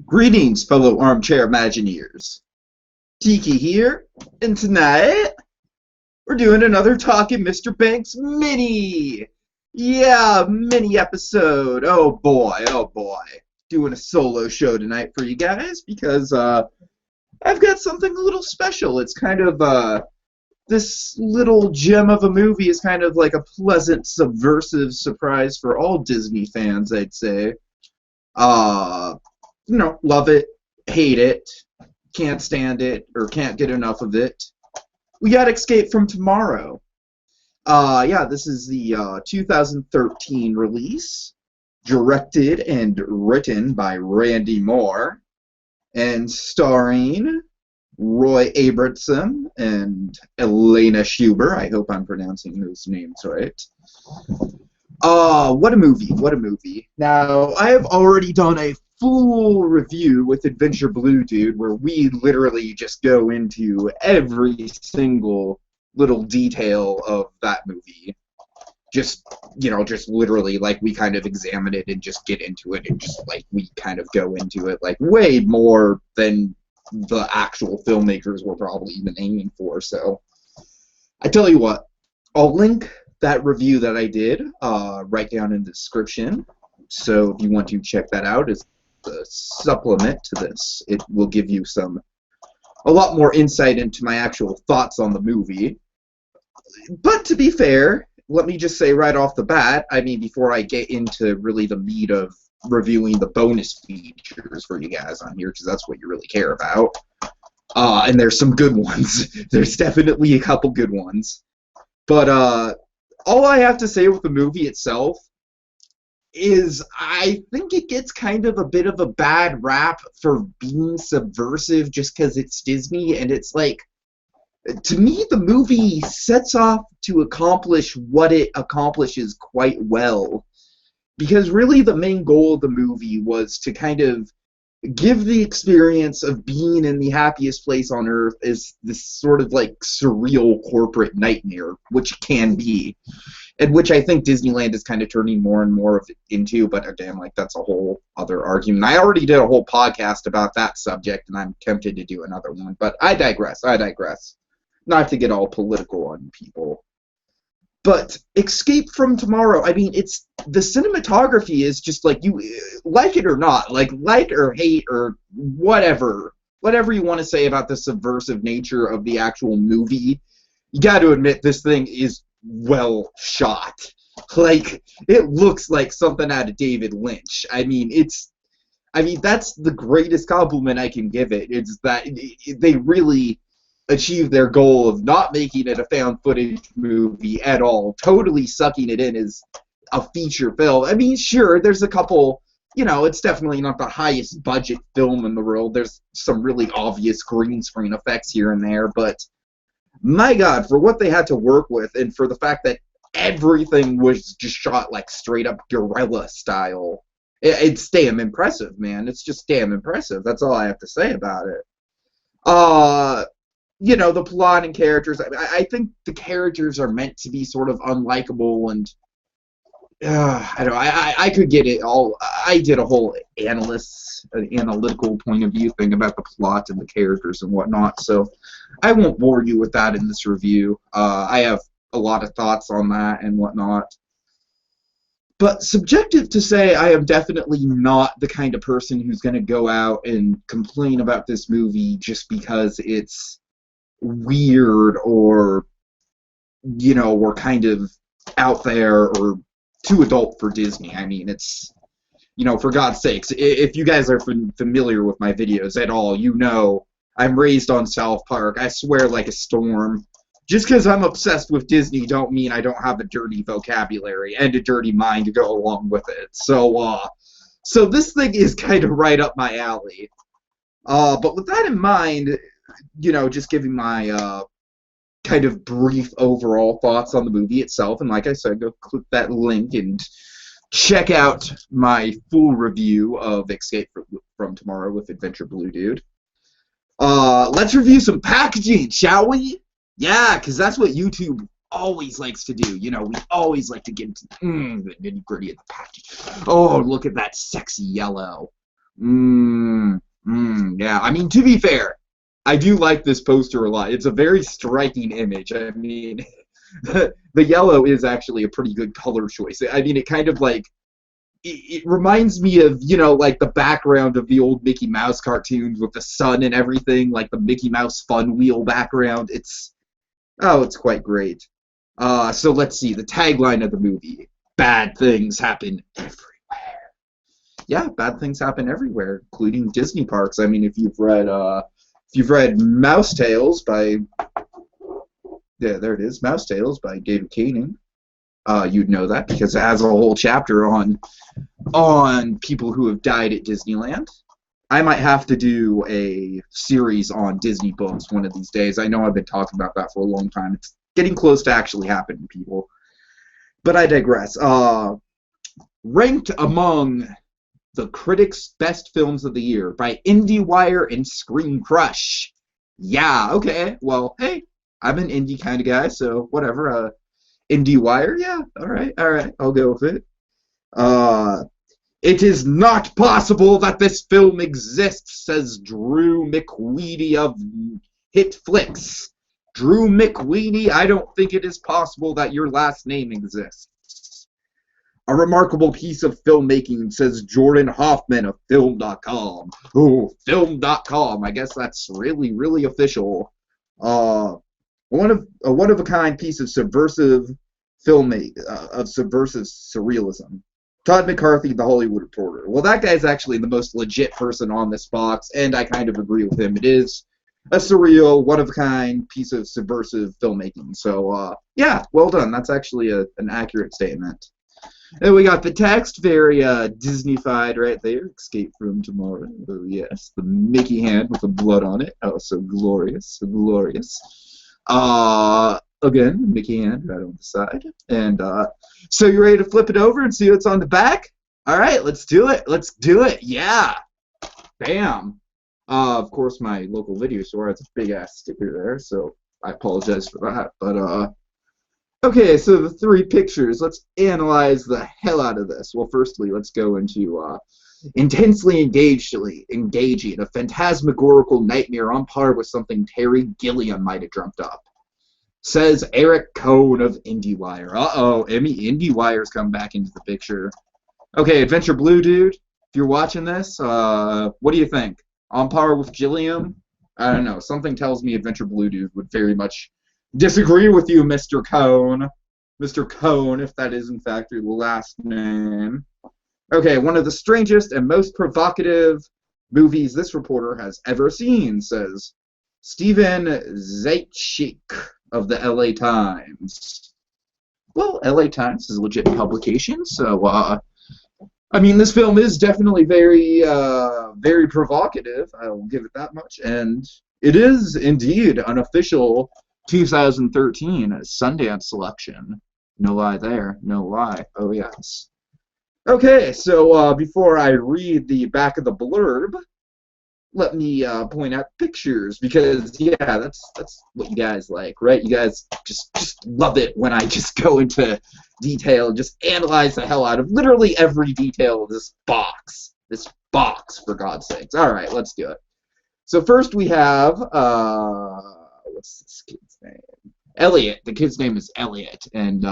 Greetings, fellow armchair Imagineers. Tiki here, and tonight we're doing another Talking Mr. Banks mini. Yeah, mini episode. Oh boy, oh boy. Doing a solo show tonight for you guys because I've got something a little special. It's kind of this little gem of a movie is kind of like a pleasant subversive surprise for all Disney fans, I'd say. Uh love it, hate it, can't stand it, or can't get enough of it. We got Escape from Tomorrow. Yeah, this is the 2013 release, directed and written by Randy Moore, and starring Roy Abramson and Elena Schuber. I hope I'm pronouncing those names right. What a movie, what a movie. Now, I have already done a full review with Adventure Blue Dude where we literally just go into every single little detail of that movie. Just literally, like, we kind of examine it and just get into it and just, like, we kind of go into it, like, way more than the actual filmmakers were probably even aiming for. So, I tell you what, I'll link that review that I did right down in the description. So if you want to check that out as a supplement to this, it will give you a lot more insight into my actual thoughts on the movie. But to be fair, let me just say right off the bat, I mean, before I get into really the meat of reviewing the bonus features for you guys on here, because that's what you really care about. And there's some good ones. There's definitely a couple good ones. But all I have to say with the movie itself is I think it gets kind of a bit of a bad rap for being subversive just because it's Disney, and it's like, to me, the movie sets off to accomplish what it accomplishes quite well. Because really the main goal of the movie was to kind of give the experience of being in the happiest place on earth as this sort of like surreal corporate nightmare, which can be, and which I think Disneyland is kind of turning more and more of it into, but again, like, that's a whole other argument. I already did a whole podcast about that subject, and I'm tempted to do another one, but I digress. Not to get all political on people. But Escape from Tomorrow, I mean, it's the cinematography is just like, you like it or not, like or hate or whatever you want to say about the subversive nature of the actual movie, you got to admit this thing is well shot. Like, it looks like something out of David Lynch. I mean, that's the greatest compliment I can give it. It's that they really achieve their goal of not making it a found footage movie at all, totally sucking it in as a feature film. I mean, sure, there's a couple, it's definitely not the highest budget film in the world. There's some really obvious green screen effects here and there, but my God, for what they had to work with, and for the fact that everything was just shot like straight up guerrilla style, it's damn impressive, man. It's just damn impressive. That's all I have to say about it. The plot and characters, I think the characters are meant to be sort of unlikable, and I don't know, I could get it all. I did a whole analytical point of view thing about the plot and the characters and whatnot, so I won't bore you with that in this review. I have a lot of thoughts on that and whatnot. But subjective to say, I am definitely not the kind of person who's going to go out and complain about this movie just because it's weird or we're kind of out there or too adult for Disney. I mean, it's, for God's sakes, if you guys are familiar with my videos at all, I'm raised on South Park. I swear like a storm. Just because I'm obsessed with Disney don't mean I don't have a dirty vocabulary and a dirty mind to go along with it. So this thing is kind of right up my alley. But with that in mind, just giving my kind of brief overall thoughts on the movie itself, and like I said, go click that link and check out my full review of Escape from Tomorrow with Adventure Blue Dude. Let's review some packaging, shall we? Yeah, because that's what YouTube always likes to do. We always like to get into the nitty-gritty of the package. Oh, look at that sexy yellow. Yeah. I mean, to be fair, I do like this poster a lot. It's a very striking image. I mean, the yellow is actually a pretty good color choice. I mean, it kind of like it reminds me of, like the background of the old Mickey Mouse cartoons with the sun and everything, like the Mickey Mouse Fun Wheel background. It's quite great. So let's see the tagline of the movie: "Bad things happen everywhere." Yeah, bad things happen everywhere, including Disney parks. I mean, if you've read Mouse Tales by yeah, there it is, Mouse Tales by David Koenig. You'd know that because it has a whole chapter on people who have died at Disneyland. I might have to do a series on Disney books one of these days. I know I've been talking about that for a long time. It's getting close to actually happening, people. But I digress. Ranked among the critics' best films of the year by IndieWire and Screen Crush. Yeah, okay. Well, hey, I'm an indie kind of guy, so whatever. IndieWire, yeah, all right, I'll go with it. It is not possible that this film exists, says Drew McWeedy of Hit Flicks. Drew McWeedy, I don't think it is possible that your last name exists. A remarkable piece of filmmaking, says Jordan Hoffman of Film.com. Oh, Film.com. I guess that's really, really official. A one-of-a-kind piece of subversive filmmaking, of subversive surrealism. Todd McCarthy, The Hollywood Reporter. Well, that guy's actually the most legit person on this box, and I kind of agree with him. It is a surreal, one-of-a-kind piece of subversive filmmaking. So, yeah, well done. That's actually an accurate statement. And we got the text, very Disney-fied right there. Escape from Tomorrow. Oh, yes, the Mickey hand with the blood on it. Oh, so glorious, so glorious. Again, Mickey hand right on the side. And so you ready to flip it over and see what's on the back? All right, let's do it. Let's do it. Yeah. Bam. Of course, my local video store has a big-ass sticker there, so I apologize for that. But, okay, so the three pictures. Let's analyze the hell out of this. Well, firstly, let's go into intensely engaging, a phantasmagorical nightmare on par with something Terry Gilliam might have dreamt up. Says Eric Cohn of IndieWire. Uh-oh, IndieWire's come back into the picture. Okay, Adventure Blue dude, if you're watching this, what do you think? On par with Gilliam? I don't know. Something tells me Adventure Blue dude would very much disagree with you, Mr. Cohn. Mr. Cohn, if that is in fact your last name. Okay, one of the strangest and most provocative movies this reporter has ever seen, says Stephen Zaitchik of the LA Times. Well, LA Times is a legit publication, so, I mean, this film is definitely very, very provocative, I will give it that much, and it is indeed an official 2013 Sundance selection. No lie there, no lie. Oh, yes. Okay, so before I read the back of the blurb, let me point out pictures, because yeah, that's what you guys like, right? You guys just love it when I just go into detail, just analyze the hell out of literally every detail of this box, for God's sakes. All right, let's do it. So first we have what's this kid's name? Elliot. The kid's name is Elliot, and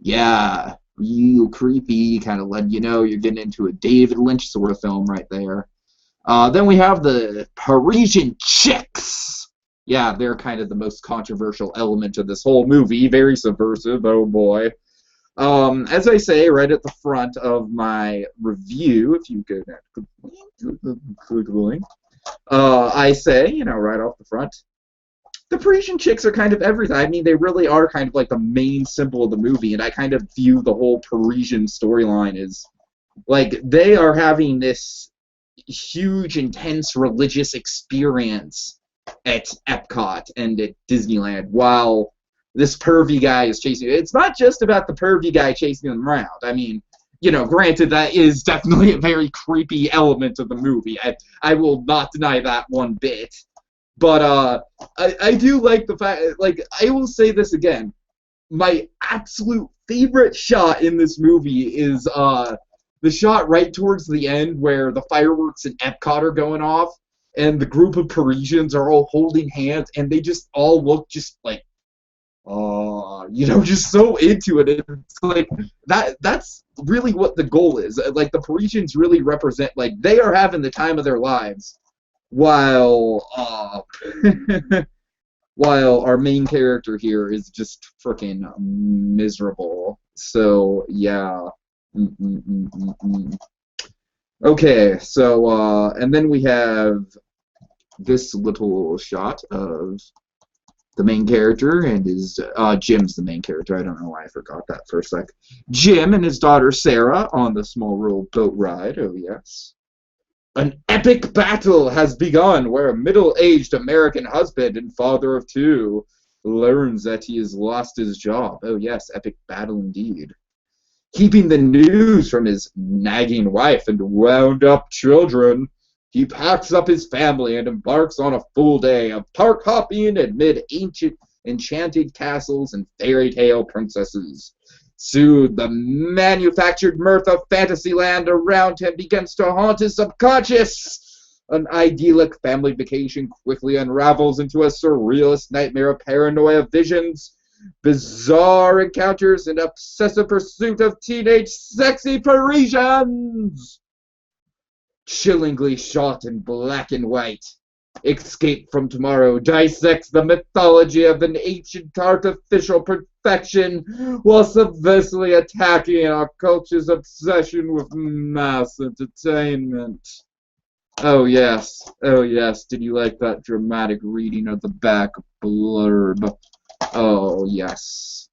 yeah, real creepy, kind of letting you know you're getting into a David Lynch sort of film right there. Then we have the Parisian chicks. Yeah, they're kind of the most controversial element of this whole movie. Very subversive, oh boy. As I say, right at the front of my review, if you could click the link, I say, right off the front, the Parisian chicks are kind of everything. I mean, they really are kind of like the main symbol of the movie, and I kind of view the whole Parisian storyline as, like, they are having this huge, intense religious experience at Epcot and at Disneyland while this pervy guy is chasing you. It's not just about the pervy guy chasing them around. I mean, granted, that is definitely a very creepy element of the movie. I will not deny that one bit. But I do like the fact, like, I will say this again. My absolute favorite shot in this movie is the shot right towards the end where the fireworks in Epcot are going off, and the group of Parisians are all holding hands, and they just all look just like, just so into it. It's like that's really what the goal is. Like, the Parisians really represent, like, they are having the time of their lives, while while our main character here is just freaking miserable. So yeah. Okay, so and then we have this little shot of the main character and his Jim's the main character. I don't know why I forgot that for a sec. Jim and his daughter Sarah on the small rural boat ride. Oh yes. An epic battle has begun where a middle-aged American husband and father of two learns that he has lost his job. Oh yes, epic battle indeed. Keeping the news from his nagging wife and wound-up children, he packs up his family and embarks on a full day of park hopping amid ancient enchanted castles and fairy tale princesses. Soon, the manufactured mirth of Fantasyland around him begins to haunt his subconscious. An idyllic family vacation quickly unravels into a surrealist nightmare of paranoia visions, bizarre encounters, and obsessive pursuit of teenage sexy Parisians. Chillingly shot in black and white, Escape from Tomorrow dissects the mythology of an ancient artificial perfection while subversively attacking our culture's obsession with mass entertainment. Oh yes, did you like that dramatic reading of the back blurb? Oh yes.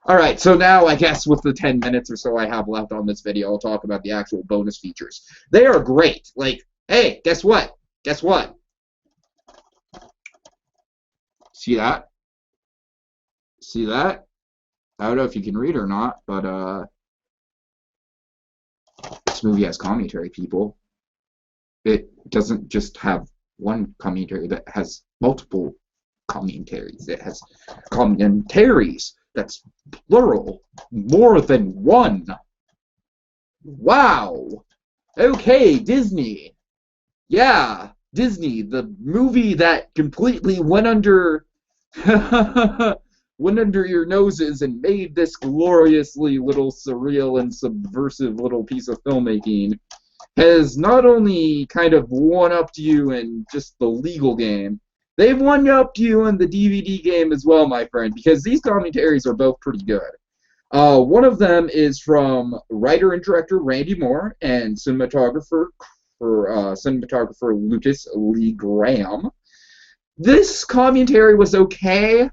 Alright, so now I guess with the 10 minutes or so I have left on this video, I'll talk about the actual bonus features. They are great. Like, hey, guess what? Guess what? See that? See that? I don't know if you can read or not, but this movie has commentary, people. It doesn't just have one commentary, but has multiple commentaries. It has commentaries. That's plural. More than one. Wow. Okay, Disney. Yeah, Disney, the movie that completely went under went under your noses and made this gloriously little surreal and subversive little piece of filmmaking, has not only kind of one-upped you in just the legal game, they've one-upped you in the DVD game as well, my friend, because these commentaries are both pretty good. One of them is from writer and director Randy Moore and cinematographer Lucas Lee Graham. This commentary was okay.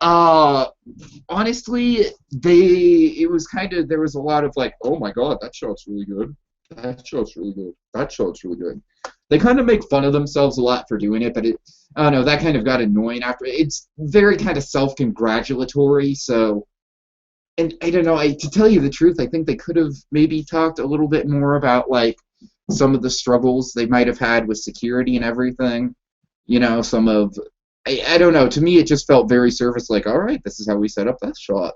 Honestly, there was a lot of like, oh my god, that shot's really good. That shot's really good. That shot's really good. They kind of make fun of themselves a lot for doing it, but I don't know, that kind of got annoying after. It's very kind of self-congratulatory, so, and I don't know, to tell you the truth, I think they could have maybe talked a little bit more about, like, some of the struggles they might have had with security and everything. You know, some of, I don't know, to me it just felt very surface, like, alright, this is how we set up that shot.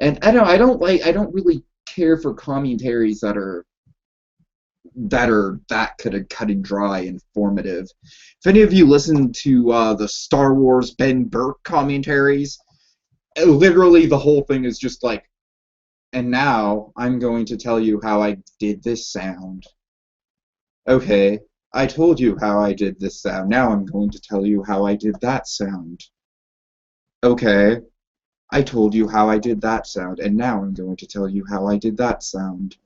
And I don't really care for commentaries that are that cut and dry, informative. If any of you listen to the Star Wars Ben Burke commentaries, literally the whole thing is just like, and now I'm going to tell you how I did this sound. Okay, I told you how I did this sound. Now I'm going to tell you how I did that sound. Okay, I told you how I did that sound, and now I'm going to tell you how I did that sound.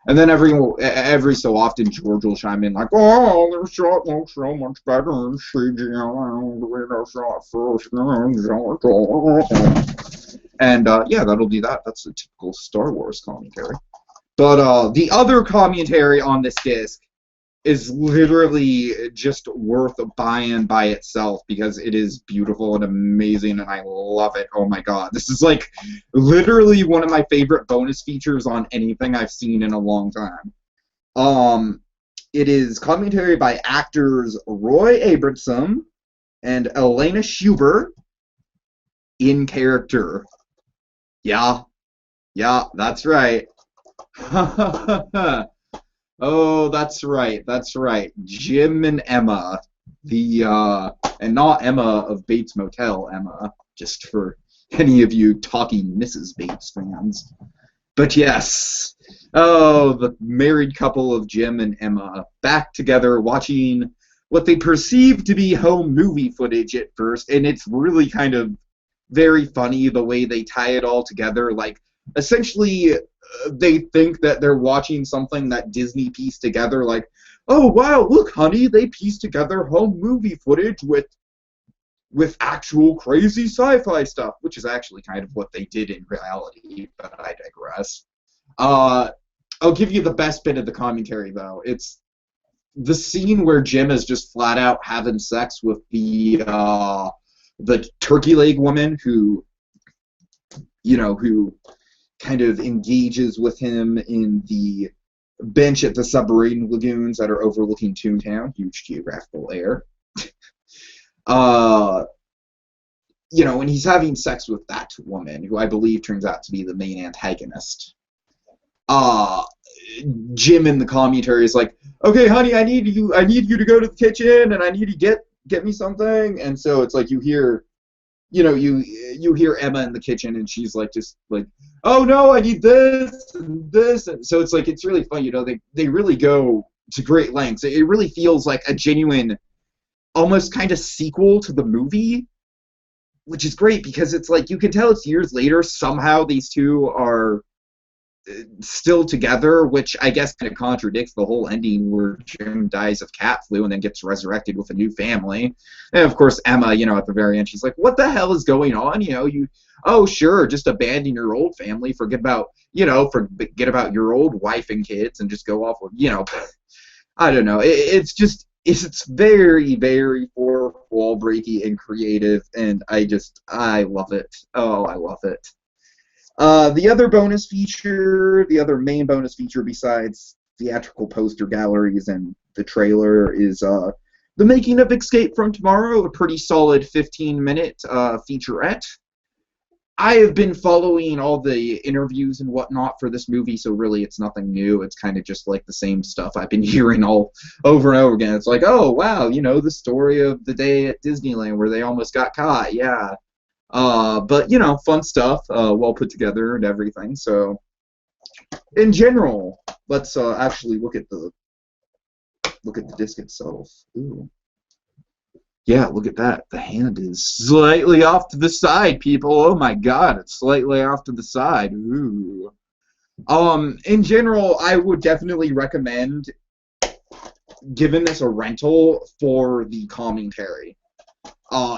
And then every so often, George will chime in like, oh, their shot looks so much better in CGI the way their shot first. And, yeah, that'll be that. That's a typical Star Wars commentary. But the other commentary on this disc is literally just worth buying by itself because it is beautiful and amazing and I love it. Oh my god. This is like literally one of my favorite bonus features on anything I've seen in a long time. It is commentary by actors Roy Abramson and Elena Schubert in character. Yeah, that's right. Oh, that's right. That's right. Jim and Emma, the and not Emma of Bates Motel, Emma, just for any of you talking Mrs. Bates fans. But yes. Oh, the married couple of Jim and Emma back together watching what they perceive to be home movie footage at first, and it's really kind of very funny the way they tie it all together. Like, essentially, they think that they're watching something that Disney pieced together. Like, oh wow, look, honey, they pieced together home movie footage with actual crazy sci-fi stuff, which is actually kind of what they did in reality. But I digress. Uh, I'll give you the best bit of the commentary though. It's the scene where Jim is just flat out having sex with the turkey leg woman who, who kind of engages with him in the bench at the submarine lagoons that are overlooking Toontown. Huge geographical error. uh, when he's having sex with that woman, who I believe turns out to be the main antagonist. Uh, Jim in the commentary is like, "Okay, honey, I need you to go to the kitchen, and I need you to get me something." And so it's like you hear you hear Emma in the kitchen, and she's like, just like, "Oh no, I need this and this," and so it's like it's really fun. They really go to great lengths. It really feels like a genuine, almost kind of sequel to the movie, which is great because it's like you can tell it's years later. Somehow these two are still together, which I guess kind of contradicts the whole ending where Jim dies of cat flu and then gets resurrected with a new family. And of course, Emma, at the very end, she's like, "What the hell is going on? Oh sure, just abandon your old family, forget about your old wife and kids, and just go off with I don't know. It's very, very fourth wall breaky and creative, and I love it. Oh, I love it. The other main bonus feature besides theatrical poster galleries and the trailer is the making of Escape from Tomorrow, a pretty solid 15-minute featurette. I have been following all the interviews and whatnot for this movie, so really it's nothing new. It's kind of just like the same stuff I've been hearing all over and over again. It's like, oh, wow, the story of the day at Disneyland where they almost got caught, yeah. But fun stuff, well put together and everything. So, in general, let's actually look at the disc itself. Ooh, yeah, look at that. The hand is slightly off to the side, people. Oh my God, it's slightly off to the side. Ooh. In general, I would definitely recommend giving this a rental for the commentary.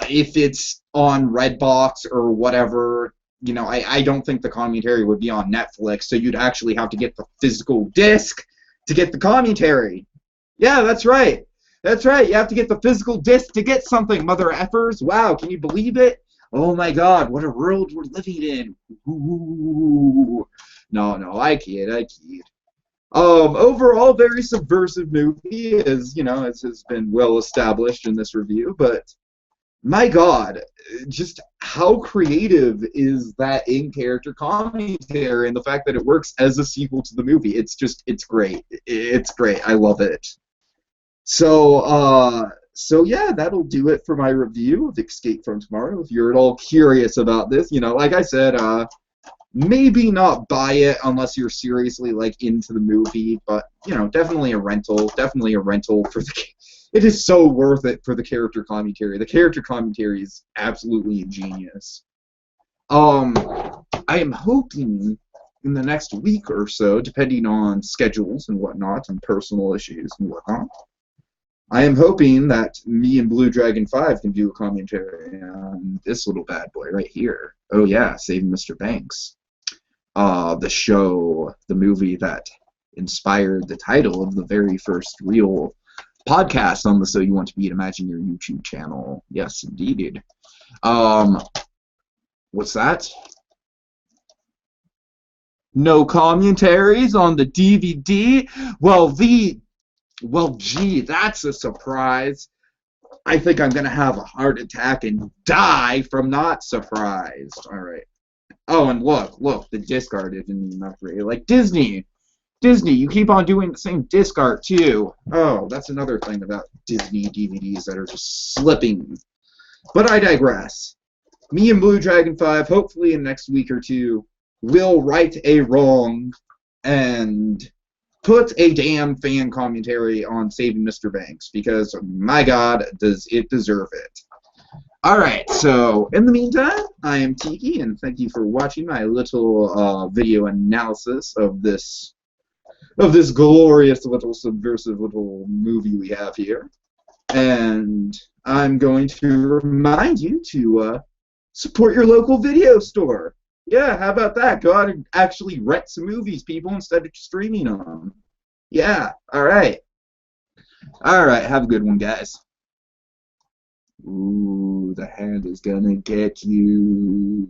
If it's on Redbox or whatever, I don't think the commentary would be on Netflix, so you'd actually have to get the physical disc to get the commentary. Yeah, that's right. That's right. You have to get the physical disc to get something, mother effers. Wow, can you believe it? Oh my God, what a world we're living in. Ooh. No, I kid. Overall, very subversive movie, as has been well established in this review, but my God, just how creative is that in-character commentary, and the fact that it works as a sequel to the movie. It's great. It's great. I love it. So yeah, that'll do it for my review of Escape from Tomorrow. If you're at all curious about this, like I said, maybe not buy it unless you're seriously into the movie, but definitely a rental for the. It is so worth it for the character commentary. The character commentary is absolutely ingenious. I am hoping in the next week or so, depending on schedules and whatnot, and personal issues and whatnot, I am hoping that me and Blue Dragon 5 can do a commentary on this little bad boy right here. Oh yeah, Saving Mr. Banks. The movie that inspired the title of the very first real podcast on the So You Want to Be an Imagineer YouTube channel. Yes, indeed. What's that? No commentaries on the DVD? Well, gee, that's a surprise. I think I'm going to have a heart attack and die from not surprised. All right. Oh, and look, the disc art isn't even upgraded. Like Disney, Disney, you keep on doing the same disc art too. Oh, that's another thing about Disney DVDs that are just slipping. But I digress. Me and Blue Dragon 5, hopefully in the next week or two, will right a wrong and put a damn fan commentary on Saving Mr. Banks, because, my God, does it deserve it. Alright, so, in the meantime, I am Tiki, and thank you for watching my little video analysis of this glorious little subversive little movie we have here. And I'm going to remind you to support your local video store. Yeah, how about that? Go out and actually rent some movies, people, instead of streaming them. Yeah, alright. Alright, have a good one, guys. Ooh, the hand is gonna get you.